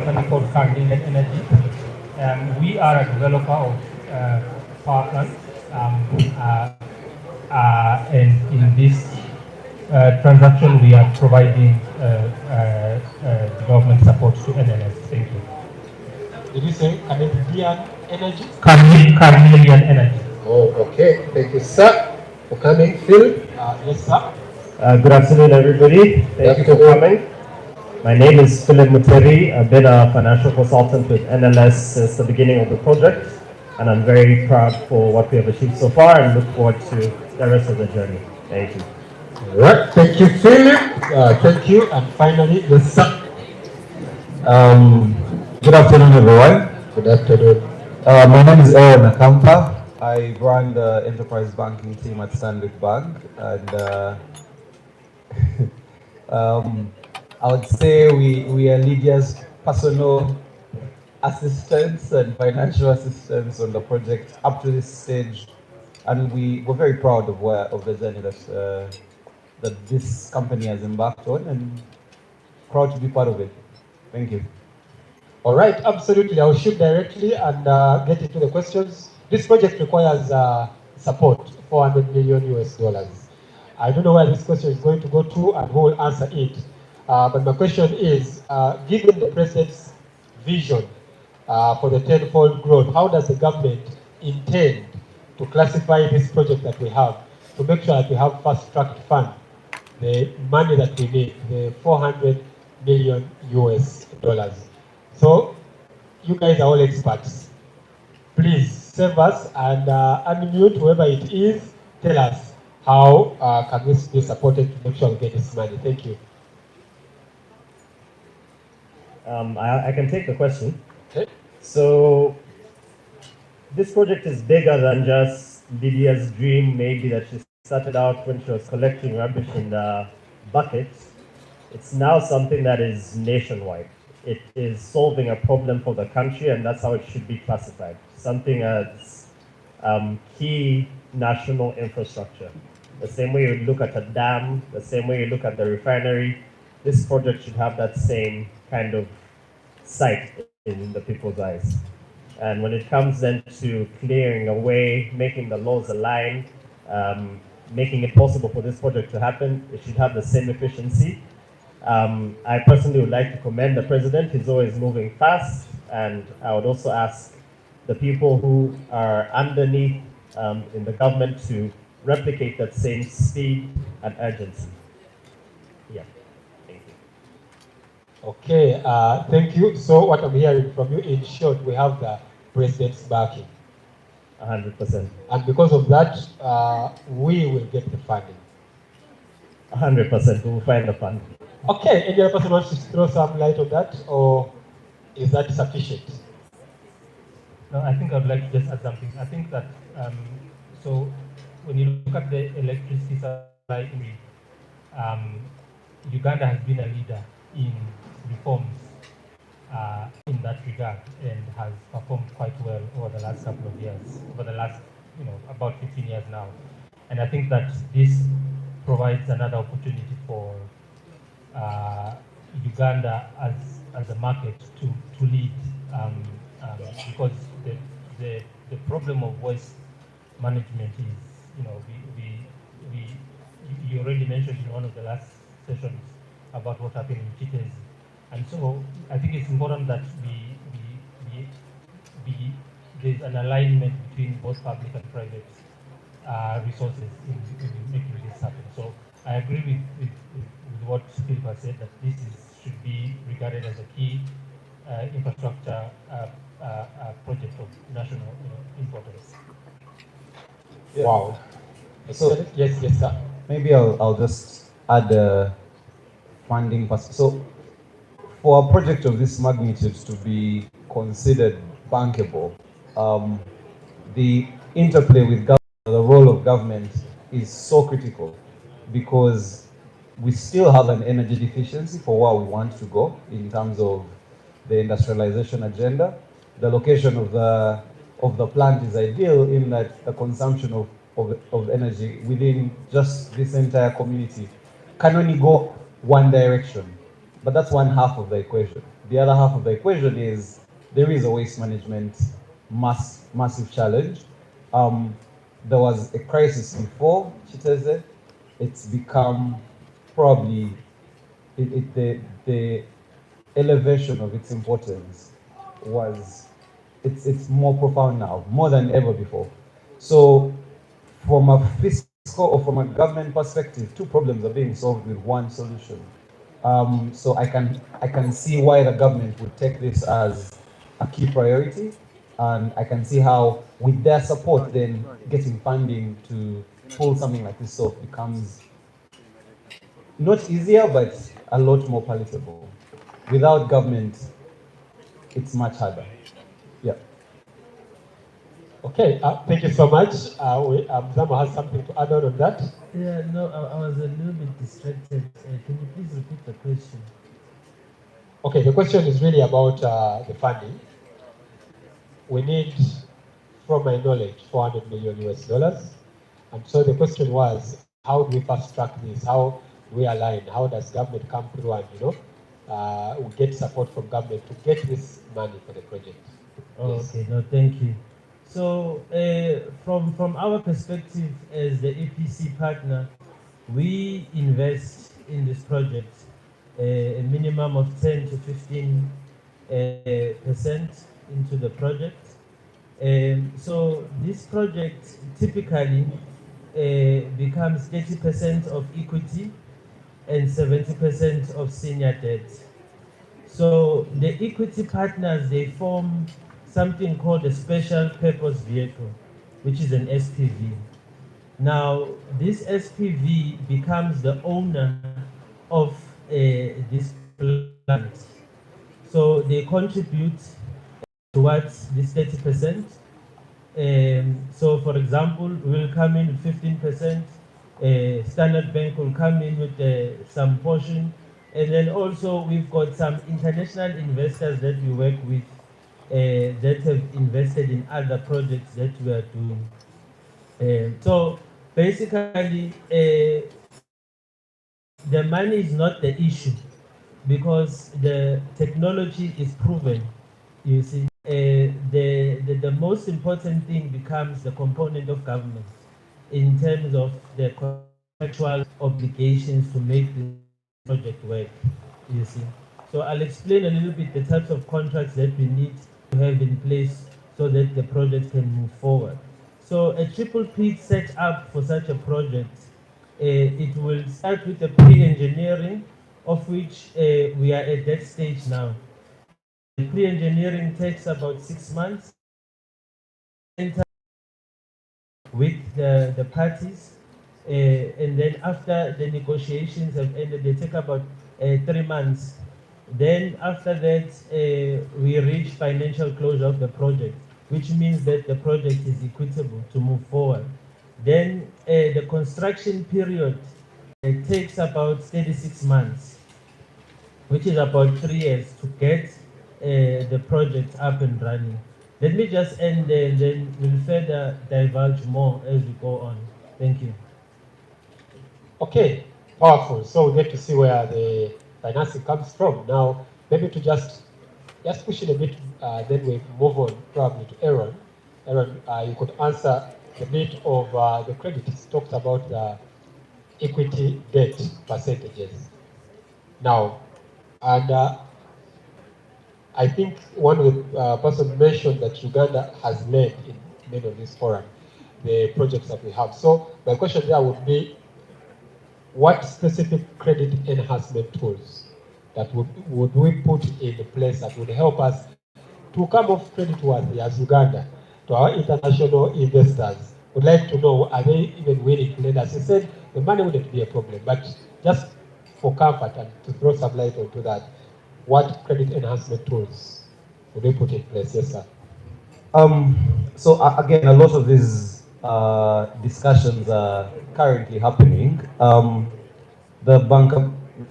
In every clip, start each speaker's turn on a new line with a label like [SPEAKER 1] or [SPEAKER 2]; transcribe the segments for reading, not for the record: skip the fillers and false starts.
[SPEAKER 1] company called Carnelian Energy. We are a developer of power plants, and in this transaction, we are providing development support to NLS. Thank you.
[SPEAKER 2] Did you say Canadian Energy?
[SPEAKER 1] Carnelian Energy.
[SPEAKER 2] Oh, okay. Thank you, sir, for coming. Phil? Yes, sir.
[SPEAKER 3] Good afternoon, everybody. Thank you for coming. My name is Philip Muteri. I've been a financial consultant with NLS since the beginning of the project, and I'm very proud for what we have achieved so far and look forward to the rest of the journey. Thank you.
[SPEAKER 2] All right. Thank you, Philip. Thank you. And finally, yes, sir.
[SPEAKER 4] Good afternoon, everyone.
[SPEAKER 2] Good afternoon.
[SPEAKER 4] My name is Aaron Nakampa. I run the enterprise banking team at Stanbic Bank, and I would say we are Lydia's personal assistants and financial assistants on the project up to this stage, and we're very proud of the journey that this company has embarked on, and proud to be part of it. Thank you.
[SPEAKER 2] All right, absolutely. I'll shoot directly and get into the questions. This project requires support, 400 million US dollars. I don't know where this question is going to go to and who will answer it. But my question is, given the President's vision for the tenfold growth, how does the government intend to classify this project that we have to make sure that we have fast-tracked fund, the money that we need, the 400 million US dollars? So, you guys are all experts. Please save us and unmute whoever it is. Tell us how can this be supported to make sure we get this money. Thank you.
[SPEAKER 3] I can take the question.
[SPEAKER 2] Okay.
[SPEAKER 3] So, this project is bigger than just Lydia's dream, maybe that she started out when she was collecting rubbish in the buckets. It's now something that is nationwide. It is solving a problem for the country, and that's how it should be classified. Something as key national infrastructure. The same way you look at a dam, the same way you look at the refinery, this project should have that same kind of sight in the people's eyes. And when it comes then to clearing away, making the laws align, making it possible for this project to happen, it should have the same efficiency. I personally would like to commend the president. He's always moving fast, and I would also ask the people who are underneath in the government to replicate that same speed and urgency. Yeah, thank you.
[SPEAKER 2] Okay, thank you. So what I'm hearing from you, in short, we have the president's backing.
[SPEAKER 3] 100%.
[SPEAKER 2] And because of that, we will get the funding.
[SPEAKER 3] 100%, we will find the fund.
[SPEAKER 2] Okay, any other person wants to throw some light on that, or is that sufficient?
[SPEAKER 1] No, I think I'd like to just add something. I think that, so when you look at the electricity supply in Uganda has been a leader in reforms in that regard and has performed quite well over the last couple of years, over the last, about 15 years now. And I think that this provides another opportunity for Uganda as a market to lead, because the problem of waste management is, you already mentioned in one of the last sessions about what happened in Chitezi. And so I think it's important that there's an alignment between both public and private resources in making this happen. So I agree with what Philip has said, that this should be regarded as a key infrastructure project of national importance.
[SPEAKER 4] Yeah.
[SPEAKER 2] Wow.
[SPEAKER 4] So
[SPEAKER 2] yes, sir.
[SPEAKER 4] maybe I'll just add a funding. So for a project of this magnitude to be considered bankable, the interplay with government, the role of government is so critical, because we still have an energy deficiency for where we want to go in terms of the industrialization agenda. The location of the plant is ideal in that the consumption of energy within just this entire community can only go one direction. But that's one half of the equation. the other half of the equation is there is a waste management massive challenge. There was a crisis before Chiteze. It's become probably the elevation of its importance was it's more profound now, more than ever before. So from a fiscal or from a government perspective, two problems are being solved with one solution. So I can see why the government would take this as a key priority, and I can see how with their support then getting funding to pull something like this off becomes not easier but a lot more palatable. Without government, it's much harder. Yeah.
[SPEAKER 2] Okay, thank you so much. Zamo has something to add on that.
[SPEAKER 5] Yeah, no, I was a little bit distracted. Can you please repeat the question?
[SPEAKER 2] Okay, the question is really about the funding. We need, from my knowledge, $400 million US dollars. And so the question was, how do we fast track this? How do we align? How does government come through and, we get support from government to get this money for the project?
[SPEAKER 5] Oh,
[SPEAKER 2] Yes.
[SPEAKER 5] okay, no, thank you. So from our perspective as the EPC partner, we invest in this project a minimum of 10 to 15% into the project. So this project typically becomes 30% of equity and 70% of senior debt. So the equity partners, they form something called a special purpose vehicle, which is an SPV. Now, this SPV becomes the owner of this plant. So they contribute towards this 30%. So for example, we'll come in with 15%, Standard Bank will come in with some portion, and then also we've got some international investors that we work with that have invested in other projects that we are doing. So basically, the money is not the issue because the technology is proven. You see, the most important thing becomes the component of government in terms of the contractual obligations to make the project work. You see, so I'll explain a little bit the types of contracts that we need to have in place so that the project can move forward. So a triple P set up for such a project, it will start with the pre-engineering, of which we are at that stage now. The pre-engineering takes about 6 months with the parties, and then after the negotiations have ended, they take about 3 months. Then after that, we reach financial closure of the project, which means that the project is equitable to move forward. Then the construction period takes about 36 months, which is about 3 years to get the project up and running. Let me just end there and then we'll further divulge more as we go on. Thank you.
[SPEAKER 2] Okay, powerful. So we get to see where the financing comes from. Now, maybe to just push it a bit, then we move on probably to Aaron. Aaron, you could answer a bit of the credit. It's talked about the equity debt percentages. Now, and I think one of the person mentioned that Uganda has led in many of these forums, the projects that we have. So my question there would be, what specific credit enhancement tools that would we put in place that would help us to come off credit worthy as Uganda to our international investors? Would like to know, are they even willing to lend us? You said the money wouldn't be a problem, but just for comfort and to throw some light onto that, what credit enhancement tools would we put in place? Yes, sir.
[SPEAKER 4] So again, a lot of these discussions are currently happening. The bank,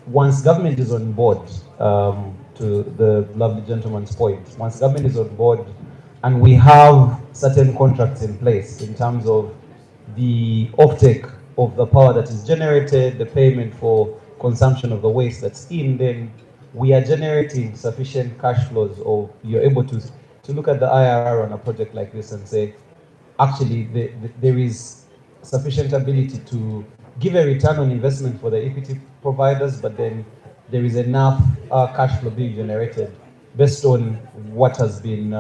[SPEAKER 4] once government is on board, to the lovely gentleman's point, once government is on board and we have certain contracts in place in terms of the offtake of the power that is generated, the payment for consumption of the waste that's in, then we are generating sufficient cash flows, or you're able to look at the IRR on a project like this and say, actually, there is sufficient ability to give a return on investment for the equity providers, but then there is enough cash flow being generated based on what has been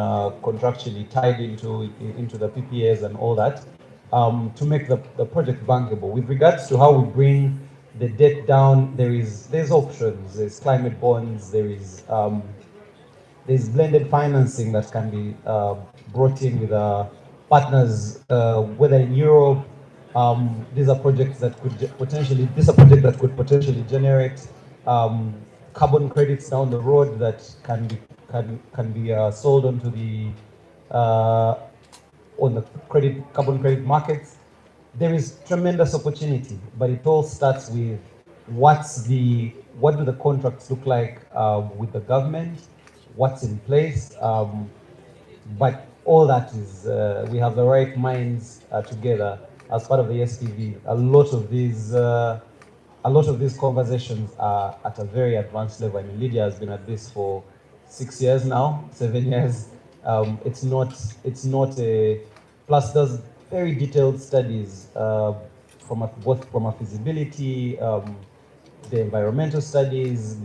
[SPEAKER 4] contractually tied into the PPAs and all that, to make the project bankable. With regards to how we bring the debt down, there's options. There's climate bonds. There's blended financing that can be brought in with partners, whether in Europe. These are projects that could potentially. This is a project that could potentially generate carbon credits down the road that can be sold onto the on the carbon credit markets. There is tremendous opportunity, but it all starts with what do the contracts look like with the government, what's in place, but all that is, we have the right minds together as part of the SPV. A lot of these conversations are at a very advanced level. I mean, Lydia has been at this for 6 years now, 7 years. It's not a, plus there's very detailed studies both from a feasibility, the environmental studies,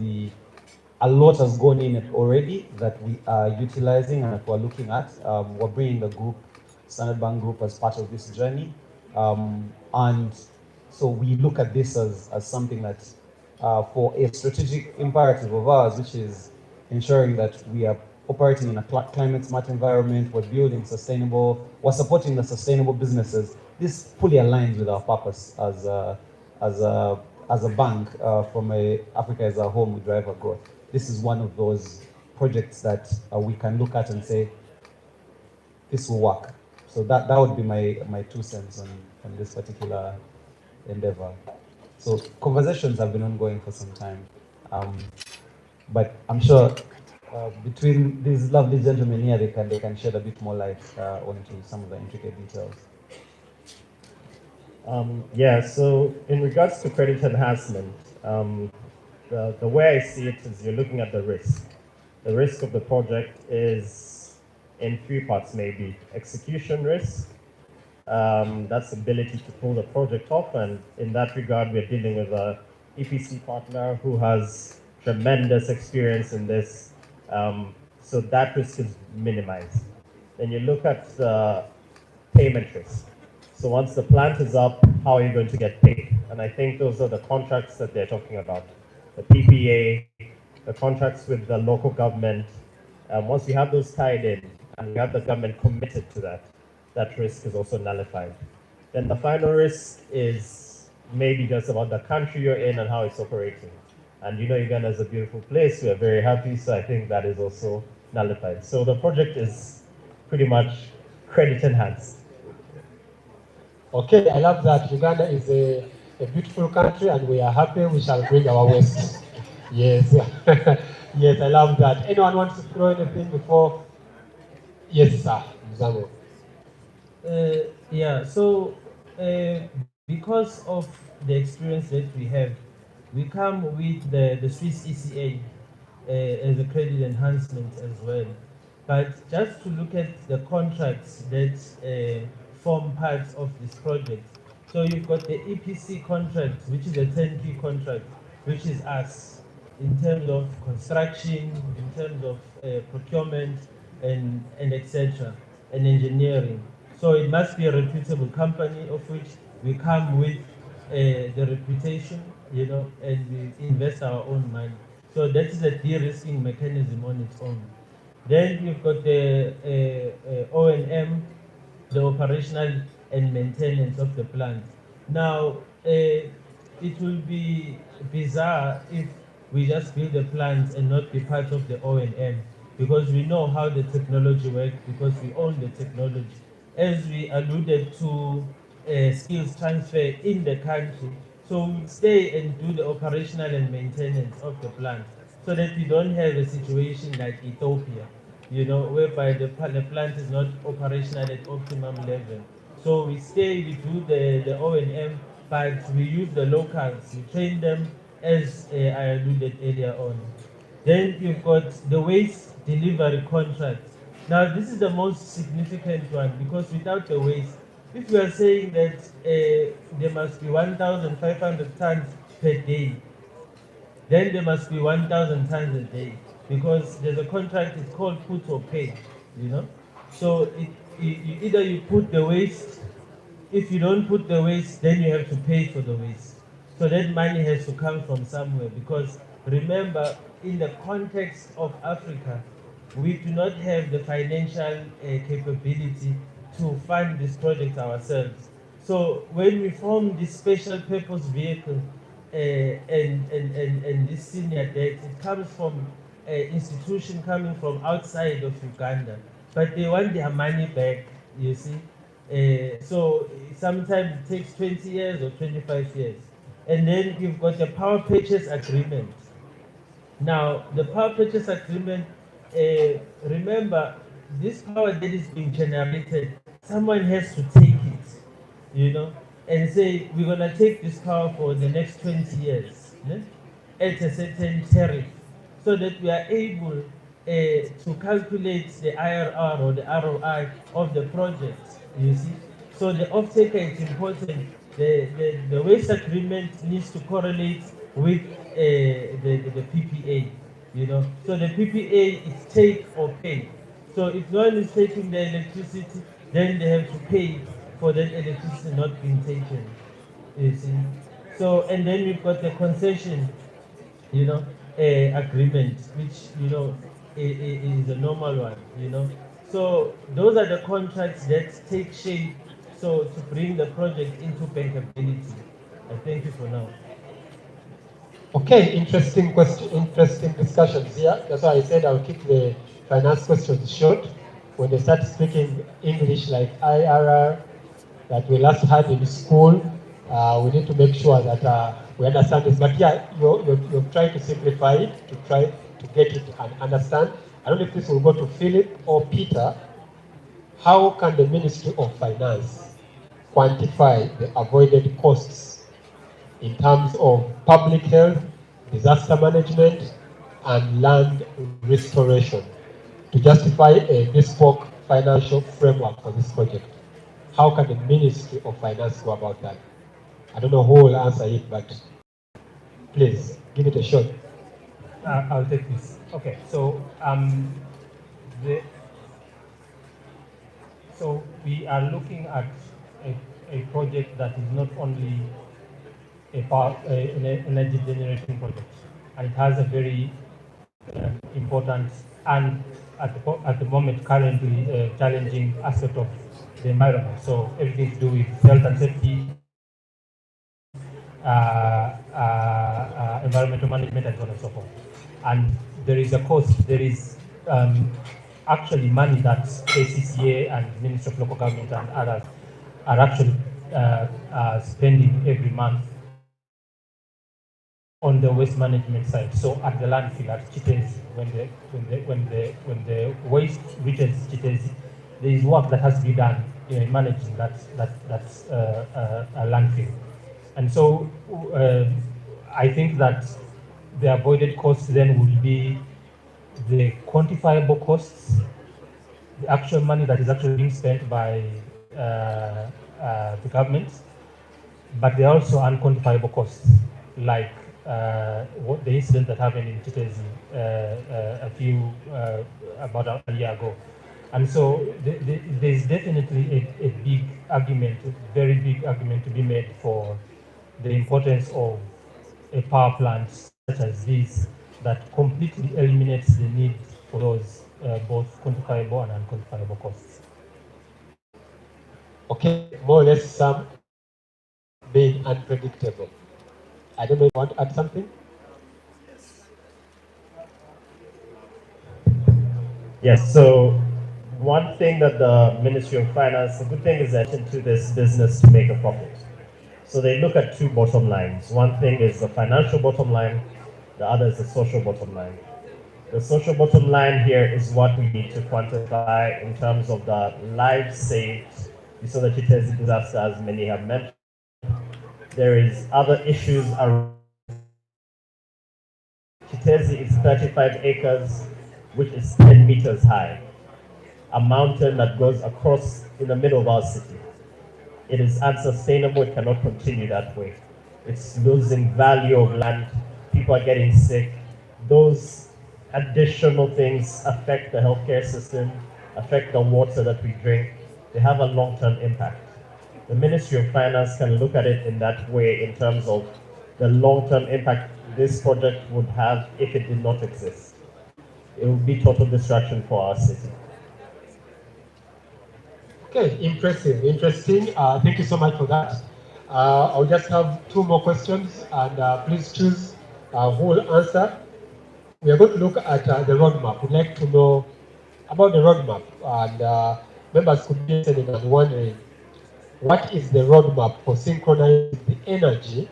[SPEAKER 4] a lot has gone in it already that we are utilizing and that we're looking at. We're bringing the group, Standard Bank Group, as part of this journey. And so we look at this as something that, for a strategic imperative of ours, which is ensuring that we are operating in a climate smart environment, we're building sustainable, we're supporting the sustainable businesses. This fully aligns with our purpose as a bank, from Africa as a home, we drive our growth. This is one of those projects that we can look at and say, this will work. So that would be my 2 cents on this particular endeavor. So conversations have been ongoing for some time, but I'm sure between these lovely gentlemen here, they can shed a bit more light onto some of the intricate details.
[SPEAKER 3] Yeah, so in regards to credit enhancement, the way I see it is you're looking at the risk. The risk of the project is in 3 parts maybe. Execution risk, that's ability to pull the project off, and in that regard we're dealing with a EPC partner who has tremendous experience in this, so that risk is minimized. Then you look at the payment risk. So once the plant is up, how are you going to get paid? And I think those are the contracts that they're talking about. The PPA, the contracts with the local government. Once we have those tied in, and we have the government committed to that, that risk is also nullified. Then the final risk is maybe just about the country you're in and how it's operating. And you know, Uganda is a beautiful place, we are very happy, so I think that is also nullified. So the project is pretty much credit enhanced.
[SPEAKER 2] Okay, I love that. Uganda is a beautiful country and we are happy. We shall bring our waste. Yes. Yes, I love that. Anyone wants to throw anything before? Yes, sir. Mzango.
[SPEAKER 5] Yeah, so because of the experience that we have, we come with the Swiss ECA as a credit enhancement as well. But just to look at the contracts that form part of this project. So you've got the EPC contract, which is a turnkey contract, which is us in terms of construction, in terms of procurement, and etc., and engineering. So it must be a reputable company, of which we come with the reputation, you know, and we invest our own money. So that is a de-risking mechanism on its own. Then you've got the O&M, the operational and maintenance of the plant. Now, it will be bizarre if we just build a plant and not be part of the O&M, because we know how the technology works, because we own the technology. As we alluded to skills transfer in the country, so we'll stay and do the operational and maintenance of the plant, so that we don't have a situation like Ethiopia, you know, whereby the plant is not operational at optimum level. So we stay, we do the O&M, but we use the locals, we train them, as I alluded earlier on. Then you've got the waste delivery contract. Now, this is the most significant one because without the waste, if you are saying that there must be 1,500 tons per day, then there must be 1,000 tons a day because there's a contract, it's called put or pay, you know. So either you put the waste, if you don't put the waste, then you have to pay for the waste. So that money has to come from somewhere because remember, in the context of Africa, we do not have the financial capability to fund this project ourselves. So when we form this special purpose vehicle and this senior debt, it comes from an institution coming from outside of Uganda, but they want their money back, you see. So sometimes it takes 20 years or 25 years. And then you've got a power purchase agreement. Now, the power purchase agreement, remember, this power that is being generated, someone has to take it, you know, and say, we're going to take this power for the next 20 years at a certain tariff, so that we are able to calculate the IRR or the ROI of the project, you see. So the off-taker is important. The waste agreement needs to correlate with the PPA, you know. So the PPA is take or pay. So if no one is taking the electricity, then they have to pay for that electricity not being taken, you see. So, and then we've got the concession, you know, agreement, which, you know, is a normal one, you know. So those are the contracts that take shape, so to bring the project into bankability. I thank you for now.
[SPEAKER 2] Okay, interesting question, interesting discussions here. That's why I said I'll keep the finance questions short. When they start speaking English like IRR that we last had in school, we need to make sure that we understand this. But yeah, you're trying to simplify it, to try to get it and understand. I don't know if this will go to Philip or Peter. How can the Ministry of Finance quantify the avoided costs in terms of public health, disaster management, and land restoration to justify a bespoke financial framework for this project? How can the Ministry of Finance go about that? I don't know who will answer it, but please give it a shot.
[SPEAKER 1] I'll take this. Okay, so so we are looking at a project that is not only an energy generation project, and it has a very important and at the moment currently challenging aspect of the environment. So everything to do with health and safety, environmental management, and so on and so forth. And there is a cost. There is actually money that KCCA and Ministry of Local Government and others are actually spending every month on the waste management side. So at the landfill at Chitezi, when the waste reaches Chitezi, there is work that has to be done in managing that landfill. And so I think that the avoided costs then will be the quantifiable costs, the actual money that is actually being spent by the government, but there are also unquantifiable costs, like what the incident that happened in Chitezi about a year ago. And so there's definitely a big argument, a very big argument to be made for the importance of a power plant such as this that completely eliminates the need for those both quantifiable and unquantifiable costs.
[SPEAKER 2] Okay, more or less some being unpredictable. I don't know if you want to add something?
[SPEAKER 3] Yes, so one thing that the Ministry of Finance, the good thing is that into this business to make a profit. So they look at two bottom lines. One thing is the financial bottom line, the other is the social bottom line. The social bottom line here is what we need to quantify in terms of the lives saved. You saw the Chitezi disaster, as many have mentioned. There is other issues around Chitezi is 35 acres, which is 10 meters high. A mountain that goes across in the middle of our city. It is unsustainable, it cannot continue that way. It's losing value of land, people are getting sick. Those additional things affect the healthcare system, affect the water that we drink. They have a long-term impact. The Ministry of Finance can look at it in that way in terms of the long-term impact this project would have if it did not exist. It would be total destruction for our city.
[SPEAKER 2] Okay, impressive, interesting. Thank you so much for that. I'll just have two more questions, and please choose who will answer. We are going to look at the roadmap. We'd like to know about the roadmap, and members could be listening and wondering, what is the roadmap for synchronizing the energy,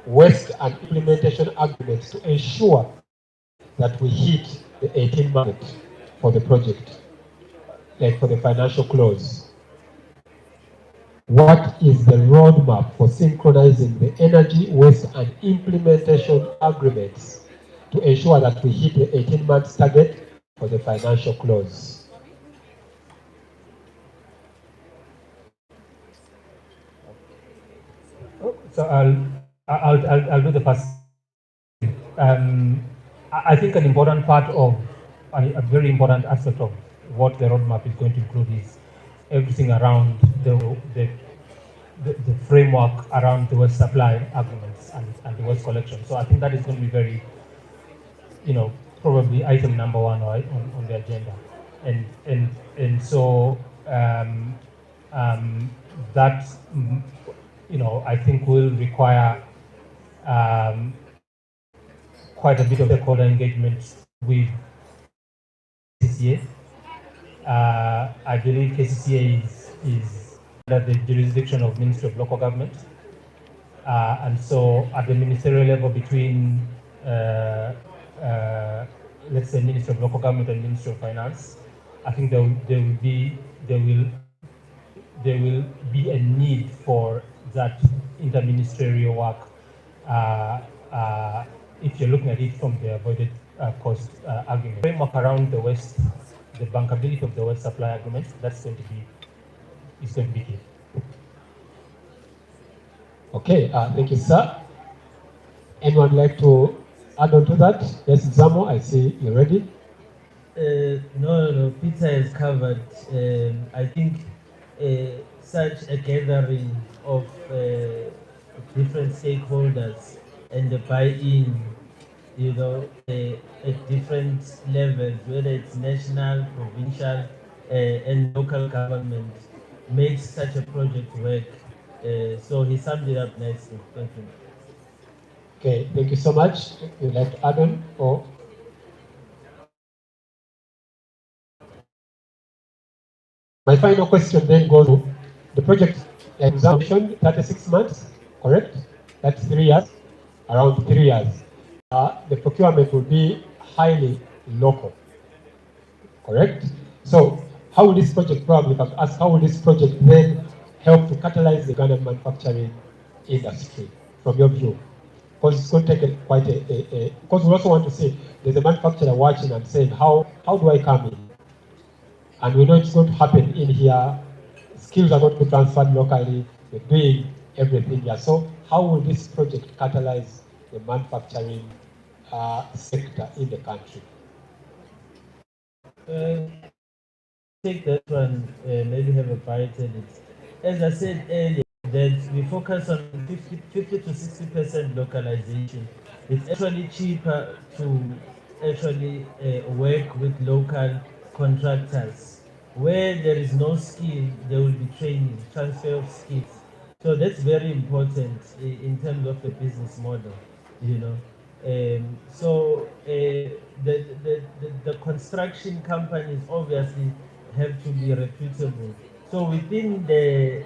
[SPEAKER 2] waste, and implementation agreements to ensure that we hit the 18 months for the project, like for the financial close? What is the roadmap for synchronizing the energy, waste, and implementation agreements to ensure that we hit the 18 months target for the financial close?
[SPEAKER 1] So I'll do the first. I think an important part of a very important aspect of what the roadmap is going to include is everything around the framework around the waste supply agreements and the waste collection. So I think that is going to be very, probably item number one on the agenda, and so that I think will require quite a bit of stakeholder engagement with KCCA. I believe KCCA is under the jurisdiction of Ministry of Local Government, and so at the ministerial level between let's say Ministry of Local Government and Ministry of Finance, I think there will be a need for that interministerial work if you're looking at it from the avoided cost argument. Framework around the waste, the bankability of the waste supply agreement, that's going to be key.
[SPEAKER 2] Okay, thank you, sir. Anyone like to add on to that? Yes, Zamo, I see you're ready.
[SPEAKER 5] No, Peter has covered. I think such a gathering of different stakeholders and the buy-in, at different levels, whether it's national, provincial, and local government, makes such a project work. So he summed it up nicely. Thank you.
[SPEAKER 2] Okay, thank you so much. You'd like to add on, or? My final question then goes to the project examination, 36 months, correct? That's 3 years, around 3 years. The procurement will be highly local, correct? So how will this project, probably have to ask, how will this project then help to catalyze the Ghana manufacturing industry from your view? Because it's going to take quite because we also want to say there's a manufacturer watching and saying, how do I come in? And we know it's going to happen in here. Skills are going to be transferred locally. We're doing everything here. So how will this project catalyze the manufacturing sector in the country?
[SPEAKER 5] Take that one, maybe have a bite at it. As I said earlier, that we focus on 50 to 60% localization. It's actually cheaper to actually work with local contractors. Where there is no skill, there will be training, transfer of skills. So that's very important in terms of the business model, So the construction companies obviously have to be reputable. So within the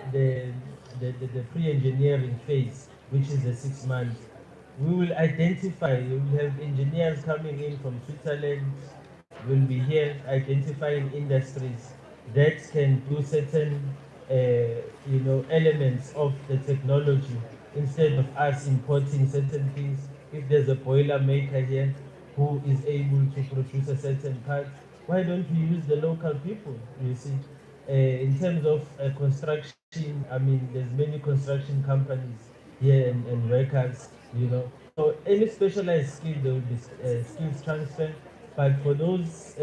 [SPEAKER 5] pre-engineering phase, which is the 6 months, we will identify, we will have engineers coming in from Switzerland, will be here identifying industries that can do certain elements of the technology instead of us importing certain things. If there's a boiler maker here, who is able to produce a certain part. Why don't we use the local people, you see? In terms of construction, I mean, there's many construction companies here and workers, you know. So any specialized skill, there will be skills transfer. But for those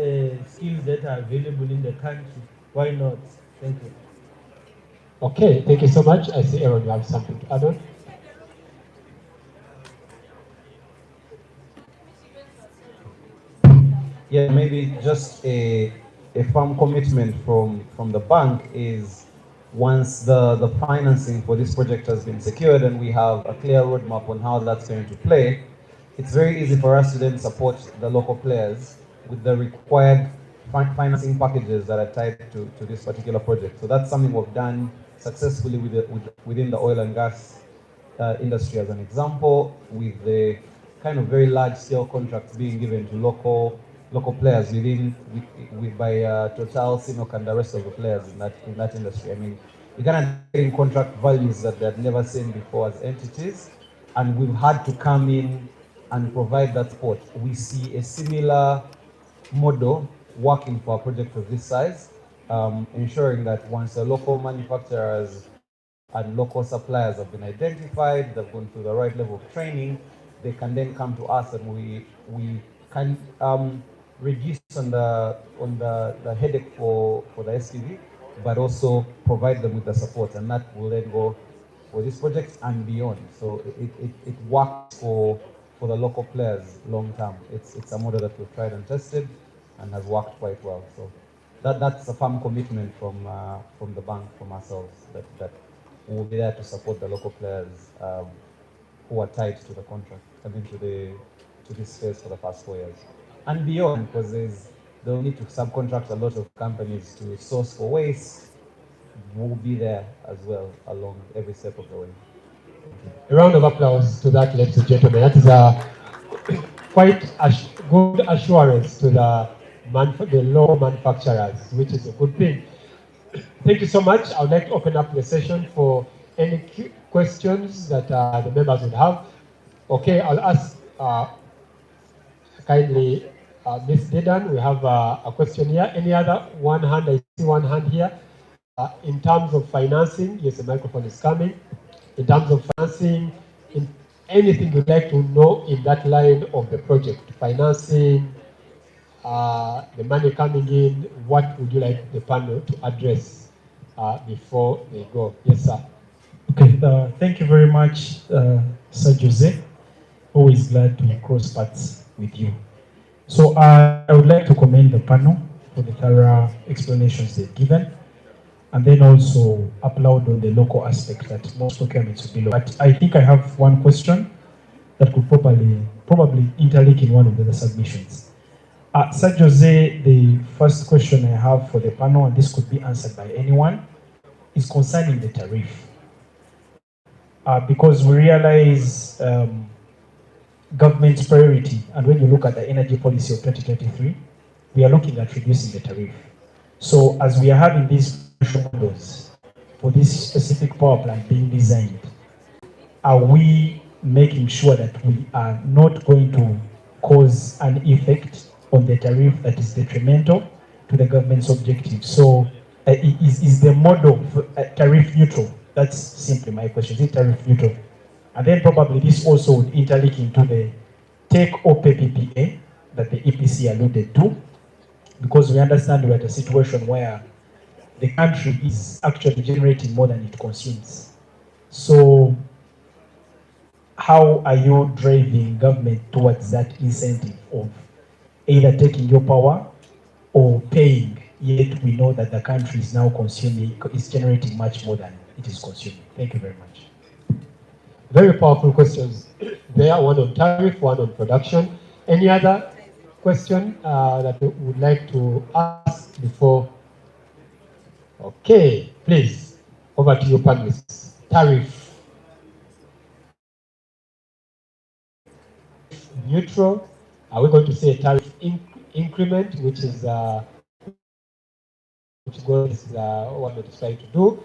[SPEAKER 5] skills that are available in the country, why not? Thank you.
[SPEAKER 2] Okay, thank you so much. I see Aaron, you have something to add on.
[SPEAKER 4] Yeah, maybe just a firm commitment from the bank is once the financing for this project has been secured and we have a clear roadmap on how that's going to play, it's very easy for us to then support the local players with the required financing packages that are tied to this particular project. So that's something we've done successfully within the oil and gas industry as an example, with the kind of very large scale contracts being given to local players by Total, Sinok, and the rest of the players in that industry. I mean, we're kind of getting contract values that they've never seen before as entities, and we've had to come in and provide that support. We see a similar model working for a project of this size, ensuring that once the local manufacturers and local suppliers have been identified, they've gone through the right level of training, they can then come to us and we can reduce on the headache for the SPV, but also provide them with the support, and that will then go for this project and beyond. So it works for the local players long term. It's a model that we've tried and tested and has worked quite well. So that's a firm commitment from the bank, from ourselves, that we'll be there to support the local players who are tied to the contract, coming to this space for the past 4 years and beyond, because they'll need to subcontract a lot of companies to source for waste. We'll be there as well along every step of the way.
[SPEAKER 2] A round of applause to that, ladies and gentlemen. That is quite a good assurance to the local manufacturers, which is a good thing. Thank you so much. I would like to open up the session for any questions that the members would have. Okay, I'll ask kindly Ms. Dedan. We have a question here. Any other one hand? I see one hand here. In terms of financing, yes, the microphone is coming. In terms of financing, in anything you'd like to know in that line of the project, financing, the money coming in, what would you like the panel to address before they go? Yes, sir.
[SPEAKER 6] Okay, thank you very much, Sir Jose. Always glad to cross paths with you. So I would like to commend the panel for the thorough explanations they've given, and then also applaud on the local aspect that most procurements will be low. But I think I have one question that could probably interlink in one of the submissions. Sir Jose, the first question I have for the panel, and this could be answered by anyone, is concerning the tariff. Because we realize government's priority, and when you look at the energy policy of 2023, we are looking at reducing the tariff. So as we are having these models for this specific power plant being designed, are we making sure that we are not going to cause an effect on the tariff that is detrimental to the government's objectives? So is the model tariff neutral? That's simply my question. Is it tariff neutral? And then probably this also would interlink into the take or pay PPA that the EPC alluded to, because we understand we're at a situation where the country is actually generating more than it consumes. So how are you driving government towards that incentive of either taking your power or paying, yet we know that the country is now is generating much more than it is consuming? Thank you very much.
[SPEAKER 2] Very powerful questions there, one on tariff, one on production. Any other question that you would like to ask before? Okay, please, over to you, panelists. Tariff. Neutral. Are we going to say a tariff increment, which is what we're trying to do?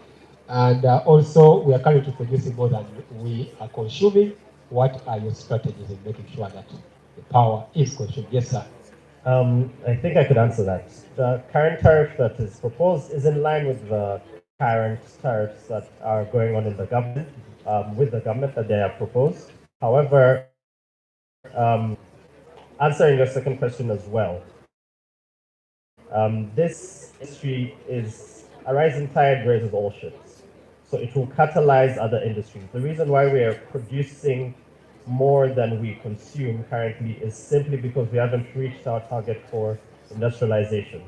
[SPEAKER 2] And also, we are currently producing more than we are consuming. What are your strategies in making sure that the power is consumed. Yes, sir.
[SPEAKER 3] I think I could answer that. The current tariff that is proposed is in line with the current tariffs that are going on in the government, with the government that they have proposed. However, answering your second question as well, this industry is a rising tide raises all ships. So it will catalyze other industries. The reason why we are producing more than we consume currently is simply because we haven't reached our target for industrialization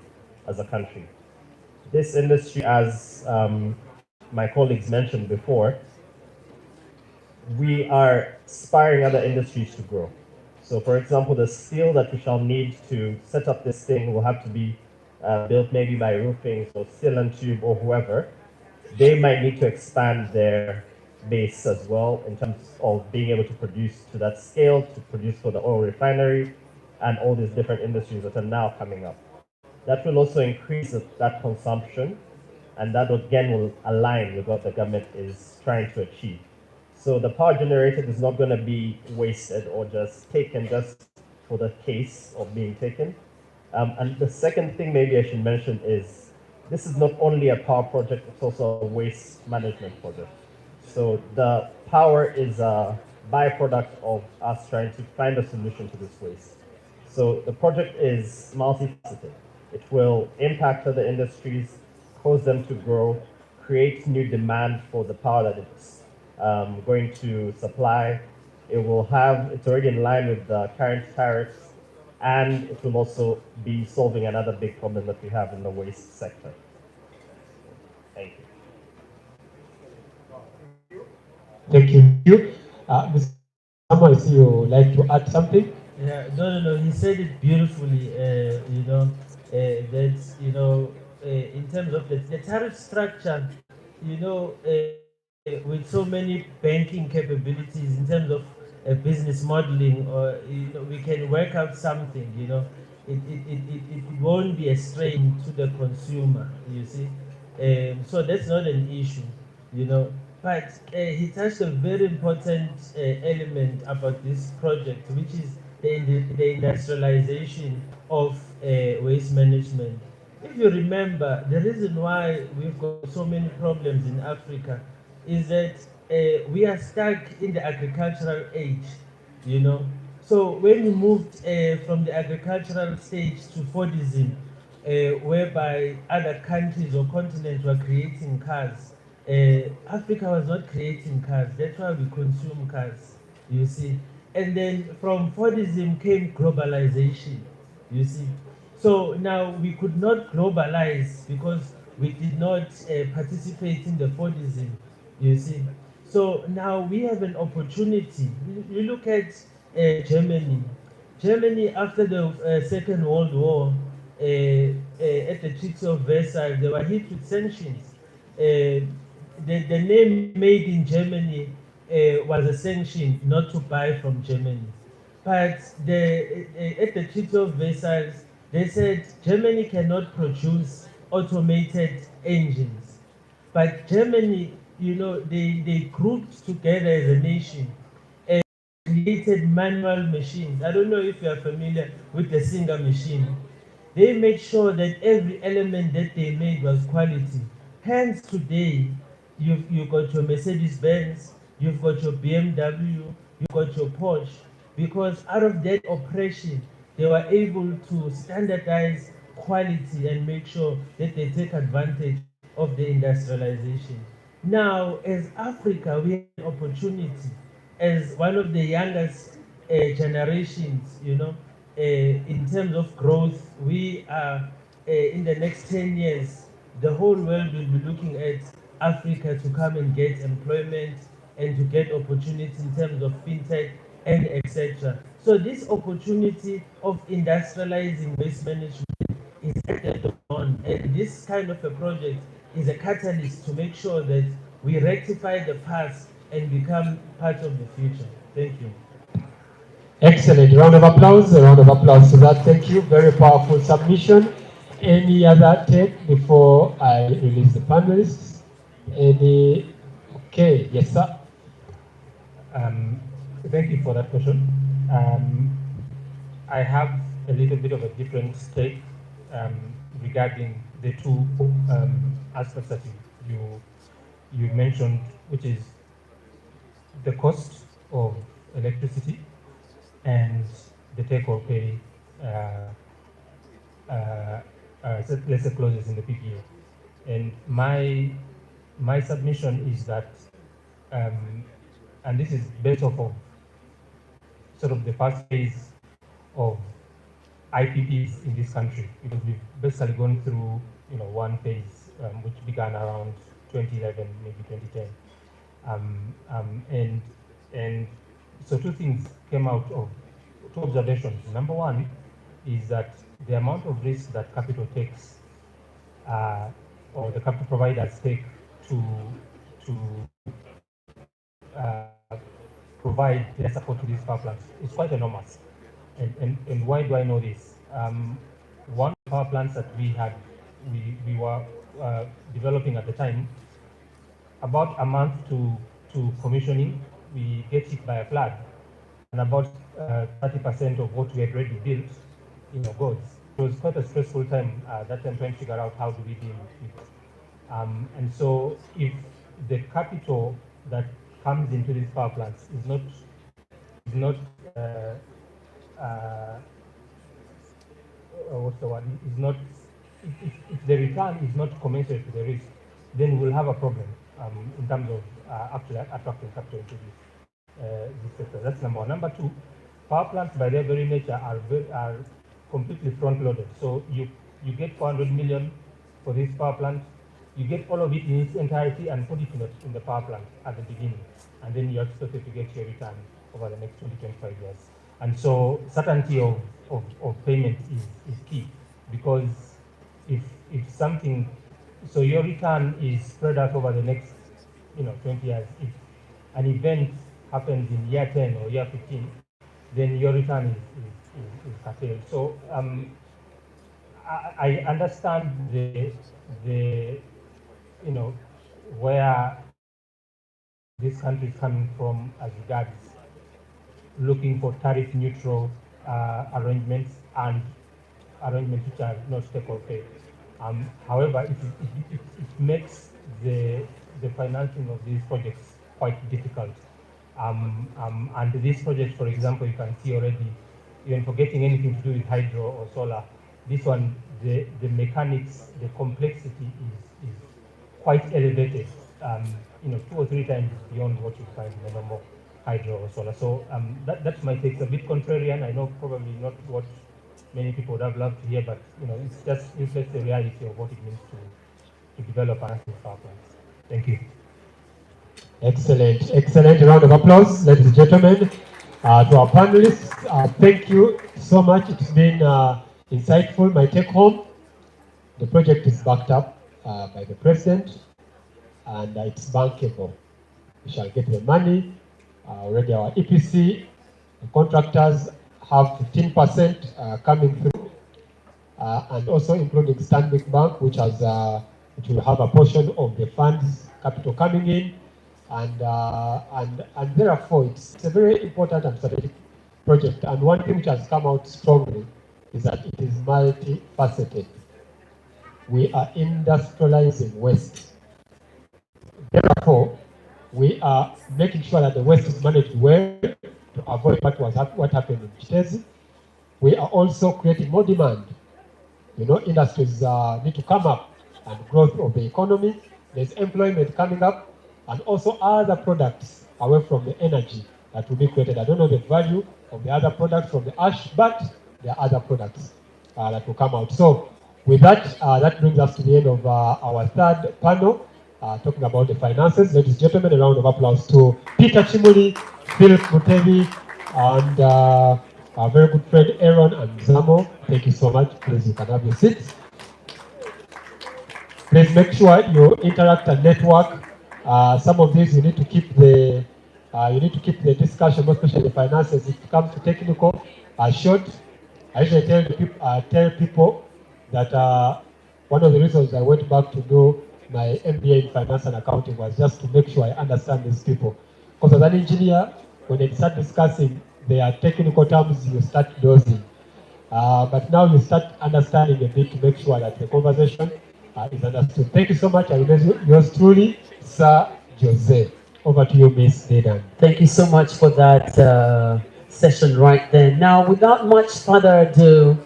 [SPEAKER 3] as a country. This industry, as my colleagues mentioned before, we are inspiring other industries to grow. So for example, the steel that we shall need to set up this thing will have to be built maybe by roofing, so steel and tube or whoever. They might need to expand their base as well in terms of being able to produce to that scale, to produce for the oil refinery and all these different industries that are now coming up. That will also increase that consumption, and that again will align with what the government is trying to achieve. So the power generated is not going to be wasted or just taken just for the case of being taken. And the second thing maybe I should mention is this is not only a power project, it's also a waste management project. So the power is a byproduct of us trying to find a solution to this waste. So the project is multifaceted. It will impact other industries, cause them to grow, create new demand for the power that it's going to supply. It's already in line with the current tariffs, and it will also be solving another big problem that we have in the waste sector. Thank you.
[SPEAKER 2] Thank you. Mr. Sama, I see you like to add something.
[SPEAKER 5] Yeah, no. He said it beautifully. That in terms of the tariff structure, with so many banking capabilities in terms of business modeling, or we can work out something. It won't be a strain to the consumer. You see, so that's not an issue. But he touched a very important element about this project, which is the industrialization of waste management. If you remember, the reason why we've got so many problems in Africa is that we are stuck in the agricultural age, So when we moved from the agricultural stage to Fordism, whereby other countries or continents were creating cars, Africa was not creating cars. That's why we consume cars, you see. And then from Fordism came globalization, you see. So now we could not globalize because we did not participate in the Fordism, you see. So now we have an opportunity. You look at Germany. Germany, after the Second World War, at the Treaty of Versailles, they were hit with sanctions. The name made in Germany was a sanction not to buy from Germany. But at the Treaty of Versailles, they said Germany cannot produce automated engines. But Germany, they grouped together as a nation and created manual machines. I don't know if you are familiar with the Singer machine. They made sure that every element that they made was quality. Hence today, you've got your Mercedes-Benz, you've got your BMW, you've got your Porsche, because out of that operation, they were able to standardize quality and make sure that they take advantage of the industrialization. Now, as Africa, we have an opportunity, as one of the youngest generations, in terms of growth. We are, in the next 10 years, the whole world will be looking at Africa to come and get employment and to get opportunity in terms of fintech and etc. So this opportunity of industrializing waste management is at the dawn, and this kind of a project is a catalyst to make sure that we rectify the past and become part of the future. Thank you.
[SPEAKER 2] Excellent. Round of applause. A round of applause to that. Thank you. Very powerful submission. Any other take before I release the panelists? Any? Okay. Yes, sir.
[SPEAKER 1] Thank you for that question. I have a little bit of a different take regarding the two aspects that you mentioned, which is the cost of electricity and the take-or-pay let's say clauses in the PPA. And my submission is that, and this is based off of sort of the first phase of IPPs in this country, because we've basically gone through, one phase which began around 2011, maybe 2010, and so two things came out of two observations. Number one is that the amount of risk that capital takes, or the capital providers take to provide their support to these power plants is quite enormous. And why do I know this? One of the power plants that we were developing at the time, about a month to commissioning, we get hit by a flood, and about 30% of what we had already built, goes. It was quite a stressful time that time, trying to figure out how do we deal with it. And so, if the capital that comes into these power plants is not what's the word? Is not, if the return is not commensurate to the risk, then we'll have a problem in terms of actually attracting capital into this sector. That's number one. Number two, power plants by their very nature are completely front-loaded. So you get 400 million for this power plant, you get all of it in its entirety and put it in the power plant at the beginning, and then you're expected to get your return over the next 20-25 years. And so certainty of payment is key, because if something, so your return is spread out over the next 20 years. If an event happens in year 10 or year 15, then your return is curtailed. So I understand the where this country is coming from as regards looking for tariff neutral arrangements and arrangements which are not take or pay. However, it makes the financing of these projects quite difficult. And these projects, for example, you can see already, even forgetting anything to do with hydro or solar, this one, the mechanics, the complexity is quite elevated, 2 or 3 times beyond what you find in a normal hydro or solar. So that might take a bit contrarian. I know probably not what many people would have loved to hear, but it's just reflects the reality of what it means to develop and access power plants. Thank you.
[SPEAKER 2] Excellent, excellent. Round of applause, ladies and gentlemen. To our panelists, thank you so much. It's been insightful. My take home, the project is backed up by the president, and it's bankable. We shall get the money. Already our EPC, the contractors have 15% coming through, and also including Stanbic Bank, which will have a portion of the funds capital coming in, and therefore it's a very important and strategic project. And one thing which has come out strongly is that it is multifaceted. We are industrializing waste. Therefore, we are making sure that the waste is managed well to avoid what happened in Chitezi. We are also creating more demand. Industries need to come up, and growth of the economy. There's employment coming up, and also other products away from the energy that will be created. I don't know the value of the other products from the ash, but there are other products that will come out. So with that, that brings us to the end of our third panel, talking about the finances. Ladies and gentlemen, a round of applause to Peter Chimuli, Philip Mutebi, and our very good friend Aaron and Zamo. Thank you so much. Please, you can have your seats. Please make sure you interact and network. Some of these you need to keep the discussion, especially the finances. If it comes to technical, short. I usually tell people that one of the reasons I went back to do my MBA in finance and accounting was just to make sure I understand these people. Because as an engineer, when they start discussing their technical terms, you start dozing. But now you start understanding a bit to make sure that the conversation is understood. Thank you so much. I will yours truly, Sir Jose. Over to you, Miss Dedan.
[SPEAKER 7] Thank you so much for that session right there. Now, without much further ado,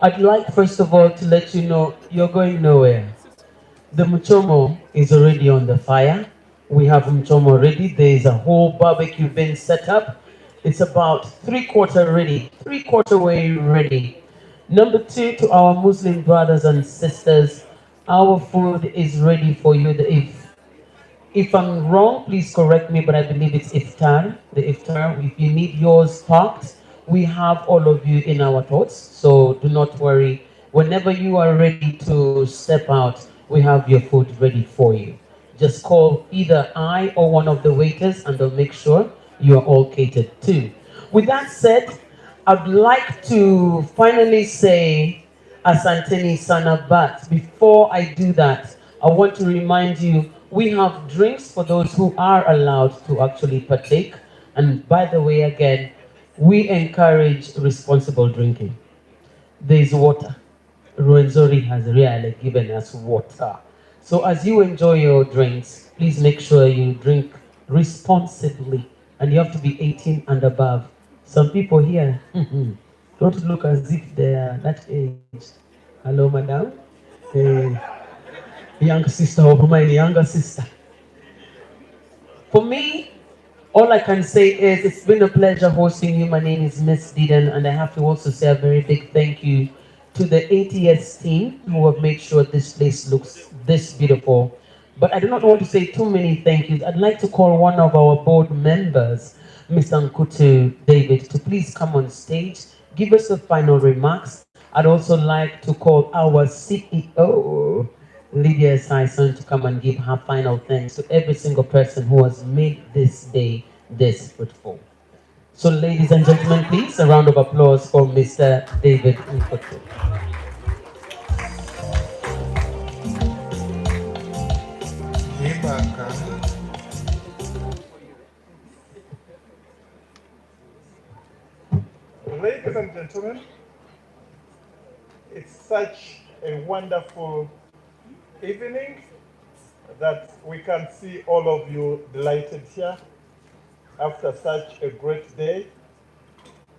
[SPEAKER 7] I'd like first of all to let you know you're going nowhere. The Mchomo is already on the fire. We have Mchomo ready. There is a whole barbecue being set up. It's about three-quarter ready, three-quarter way ready. Number two, to our Muslim brothers and sisters, our food is ready for you. If I'm wrong, please correct me, but I believe it's iftar. The iftar, if you need yours packed, we have all of you in our thoughts. So do not worry. Whenever you are ready to step out, we have your food ready for you. Just call either I or one of the waiters and they'll make sure you are all catered to. With that said, I'd like to finally say Asanteni Sana, but before I do that, I want to remind you we have drinks for those who are allowed to actually partake. And by the way, again, we encourage responsible drinking. There is water. Ruenzori has really given us water. So as you enjoy your drinks, please make sure you drink responsibly. And you have to be 18 and above. Some people here don't look as if they are that age. Hello, madam. Hey, young sister of mine, younger sister. For me, all I can say is it's been a pleasure hosting you. My name is Miss Dedan, and I have to also say a very big thank you to the ATS team who have made sure this place looks this beautiful. But I do not want to say too many thank yous. I'd like to call one of our board members, Mr. Nkutu David, to please come on stage, give us the final remarks. I'd also like to call our CEO, Lydia Sison, to come and give her final thanks to every single person who has made this day this fruitful. So ladies and gentlemen, please, a round of applause for Mr. David Nkutu.
[SPEAKER 8] Ladies and gentlemen, it's such a wonderful evening that we can see all of you delighted here after such a great day,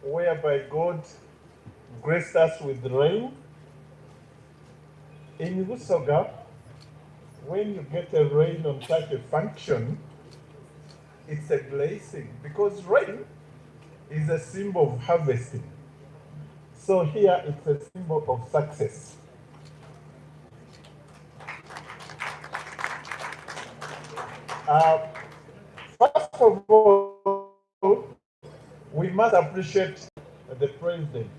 [SPEAKER 8] whereby God graced us with rain. In Busoga, when you get a rain on such a function, it's a blessing because rain is a symbol of harvesting. So here it's a symbol of success. First of all, we must appreciate the president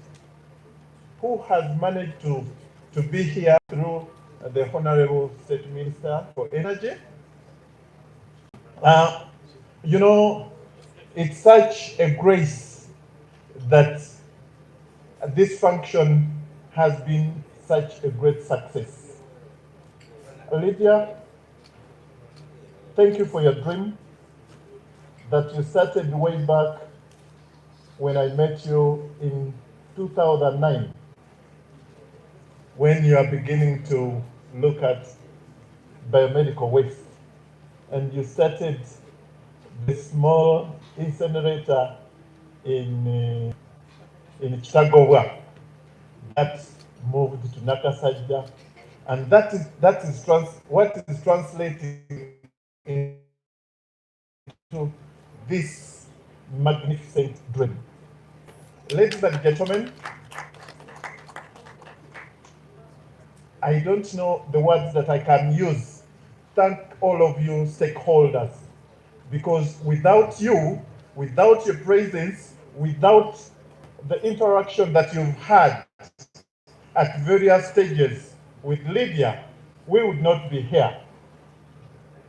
[SPEAKER 8] who has managed to be here through the Honorable State Minister for Energy. You know, it's such a grace that this function has been such a great success. Lydia, thank you for your dream that you started way back when I met you in 2009, when you are beginning to look at biomedical waste. And you started the small incinerator in Chitagova that moved to Nakasajja, and what is translating into this magnificent dream. Ladies and gentlemen, I don't know the words that I can use. Thank all of you stakeholders, because without you, without your presence, without the interaction that you've had at various stages with Lydia, we would not be here.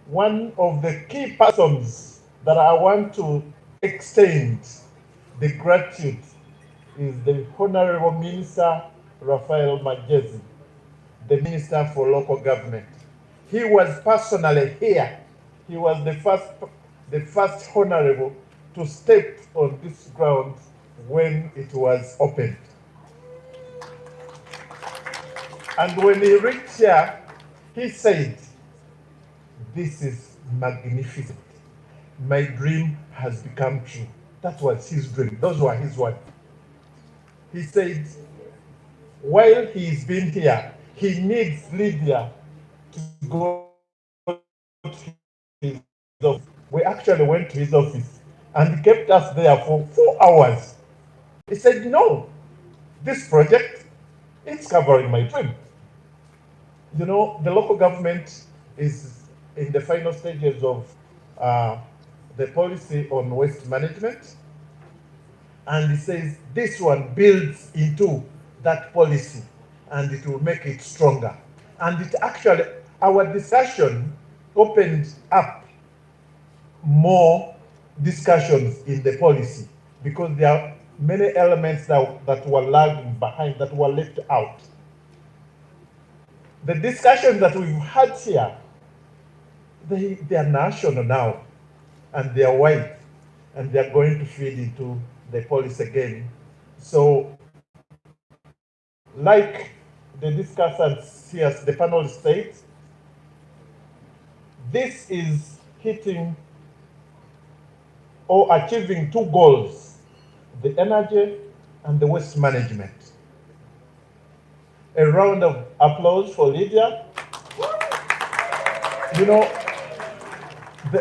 [SPEAKER 8] One of the key persons that I want to extend the gratitude is the Honorable Minister Raphael Magezi, the Minister for Local Government. He was personally here. He was the first Honorable to step on this ground when it was opened. And when he reached here, he said, "This is magnificent. My dream has become true." That was his dream. Those were his words. He said, while he's been here, he needs Lydia to go to his office. We actually went to his office and he kept us there for 4 hours. He said, "No, this project, it's covering my dream." You know, the local government is in the final stages of the policy on waste management. And he says this one builds into that policy and it will make it stronger. And it actually, our discussion opened up more discussions in the policy because there are many elements that were lagging behind, that were left out. The discussions that we've had here, they are national now, and they are wide, and they are going to feed into the policy again. So, like the discussants here, the panel states, this is hitting or achieving two goals: the energy and the waste management. A round of applause for Lydia. You know,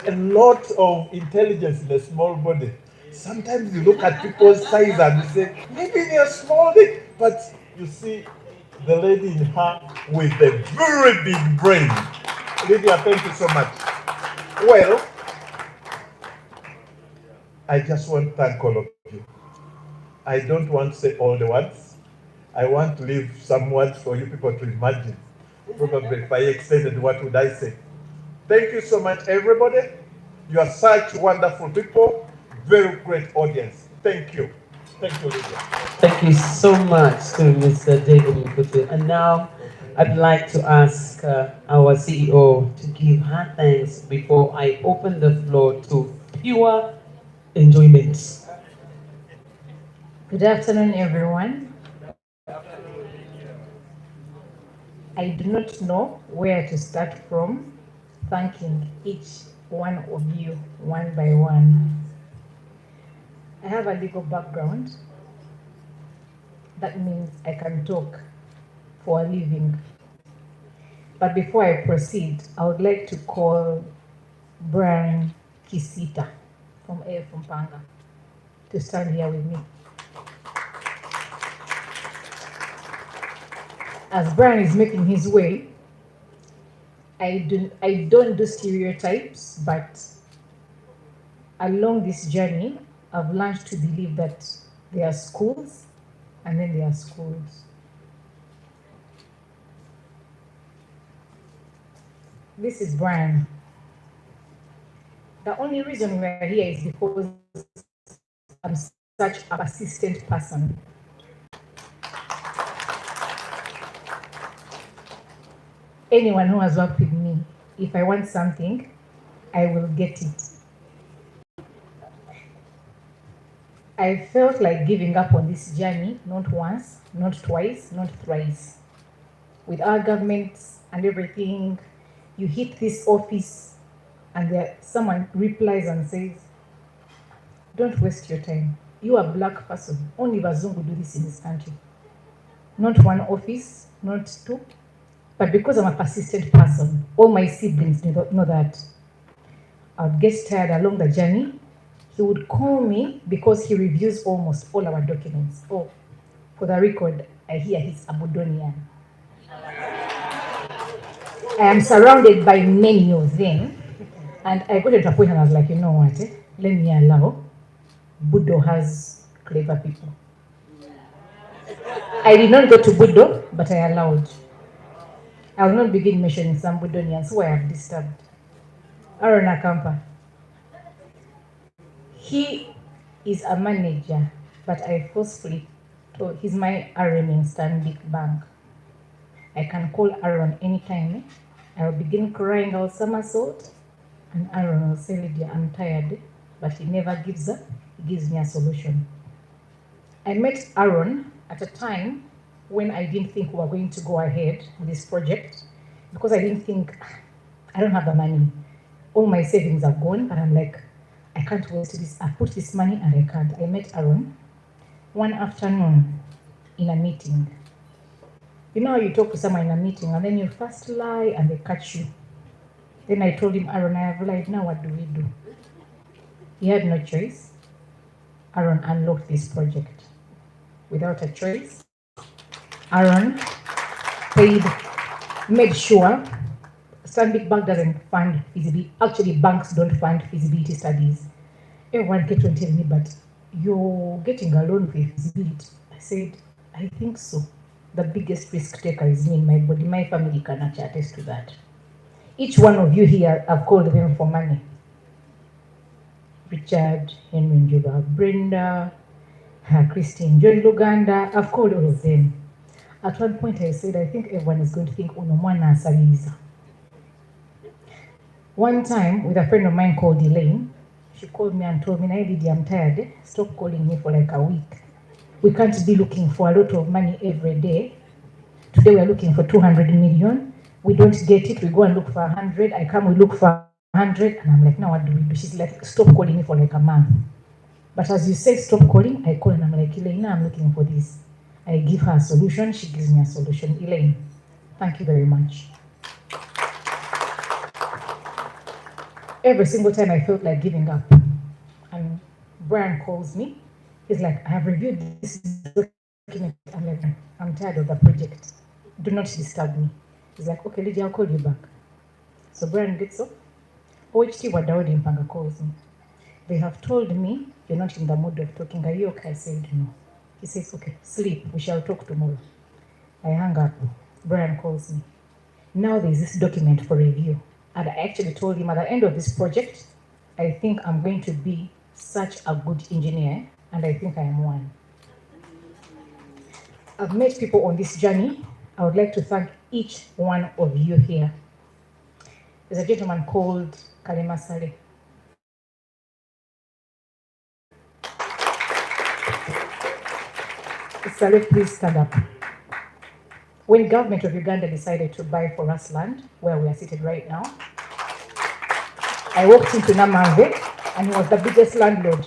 [SPEAKER 8] a lot of intelligence in a small body. Sometimes you look at people's size and you say, maybe they're small, but you see the lady in her with a very big brain. Lydia, thank you so much. Well, I just want to thank all of you. I don't want to say all the words. I want to leave some words for you people to imagine. Probably if I extended, what would I say? Thank you so much, everybody. You are such wonderful people. Very great audience. Thank you. Thank you, Lydia.
[SPEAKER 7] Thank you so much to Mr. David Mkutu. And now I'd like to ask our CEO to give her thanks before I open the floor to pure enjoyment.
[SPEAKER 9] Good afternoon, everyone. I do not know where to start from, thanking each one of you one by one. I have a legal background. That means I can talk for a living. But before I proceed, I would like to call Brian Kisita from AF Mpanga to stand here with me. As Brian is making his way, I don't do stereotypes, but along this journey, I've learned to believe that there are schools and then there are schools. This is Brian. The only reason we're here is because I'm such a persistent person. Anyone who has worked with me, if I want something, I will get it. I felt like giving up on this journey, not once, not twice, not thrice. With our governments and everything, you hit this office and someone replies and says, don't waste your time. You are a black person. Only Bazungu do this in this country. Not one office, not two. But because I'm a persistent person, all my siblings know that. I would get tired along the journey. He would call me because he reviews almost all our documents. Oh, for the record, I hear he's Abudonian. I am surrounded by many of them. And I got to a point and I was like, you know what, let me allow. Budo has clever people. I did not go to Budo, but I allowed. I will not begin mentioning some Budonians who I have disturbed. Aaron Akampa. He is a manager, but I forcefully told he's my RM in Stanbic Bank. I can call Aaron anytime. I will begin crying out somersault, and Aaron will say, Lydia, I'm tired, but he never gives up. He gives me a solution. I met Aaron at a time when I didn't think we were going to go ahead with this project, because I didn't think, I don't have the money. All my savings are gone, and I'm like, I can't waste this. I put this money and I can't. I met Aaron one afternoon in a meeting. You know how you talk to someone in a meeting and then you first lie and they catch you. Then I told him, Aaron, I have lied, now what do we do? He had no choice. Aaron unlocked this project. Without a choice, Aaron made sure Stanbic Bank doesn't fund feasibility. Actually, banks don't fund feasibility studies. Everyone kept on telling me, but you're getting a loan for feasibility. I said, I think so. The biggest risk taker is me in my body. My family can actually attest to that. Each one of you here, I've called them for money. Richard, Henry Njuba, Brenda, Christine, John Luganda, I've called all of them. At one point I said, I think everyone is going to think, Unomwana Asaliza. One time, with a friend of mine called Elaine, she called me and told me, Naididi, I'm tired. Stop calling me for like a week. We can't be looking for a lot of money every day. Today we're looking for 200 million. We don't get it. We go and look for 100. I come, we look for 100. And I'm like, now what do we do? She's like, stop calling me for like a month. But as you say, stop calling, I call and I'm like, Elaine, I'm looking for this. I give her a solution. She gives me a solution. Elaine, thank you very much. Every single time I felt like giving up. And Brian calls me. He's like, I have reviewed this document. I'm like, I'm tired of the project. Do not disturb me. He's like, okay, Lydia, I'll call you back. So Brian gets up. OHT Wadaudi Mpanga calls me. They have told me you're not in the mood of talking. Are you okay? I said no. He says, okay, sleep. We shall talk tomorrow. I hang up. Brian calls me. Now there's this document for review. And I actually told him at the end of this project, I think I'm going to be such a good engineer, and I think I am one. I've met people on this journey. I would like to thank each one of you here. There's a gentleman called Kalema Saleh. Saleh, please stand up. When government of Uganda decided to buy for us land, where we are seated right now, I walked into Namangwe, and he was the biggest landlord.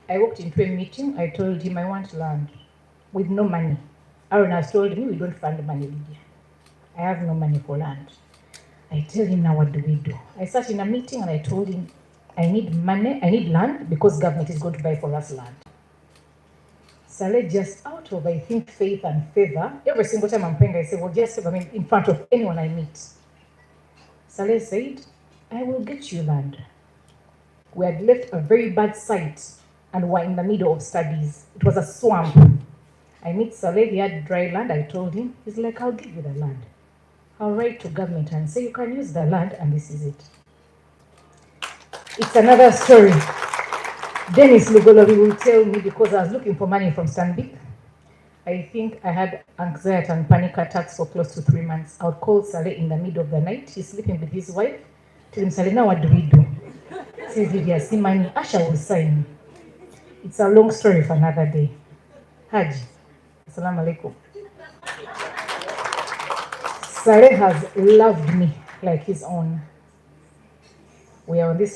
[SPEAKER 9] I walked into a meeting, I told him I want land with no money. Aaron has told me we don't fund money, Lydia. I have no money for land. I tell him, now what do we do? I sat in a meeting and I told him, I need money, I need land because government is going to buy for us land. Saleh, just out of, I think, faith and favor, every single time I'm praying, I say, well, just in front of anyone I meet. Saleh said, I will get you land. We had left a very bad site and were in the middle of studies. It was a swamp. I meet Saleh, he had dry land. I told him, he's like, I'll give you the land. I'll write to government and say, you can use the land, and this is it. It's another story. Dennis Lugolobi will tell me, because I was looking for money from Stanbic. I think I had anxiety and panic attacks for close to 3 months. I would call Saleh in the middle of the night. He's sleeping with his wife. Tell him, Saleh, now what do we do? Says, Lydia, see money, Asha will sign. It's a long story for another day. Haji, assalamu alaikum. Saleh has loved me like his own. We are on this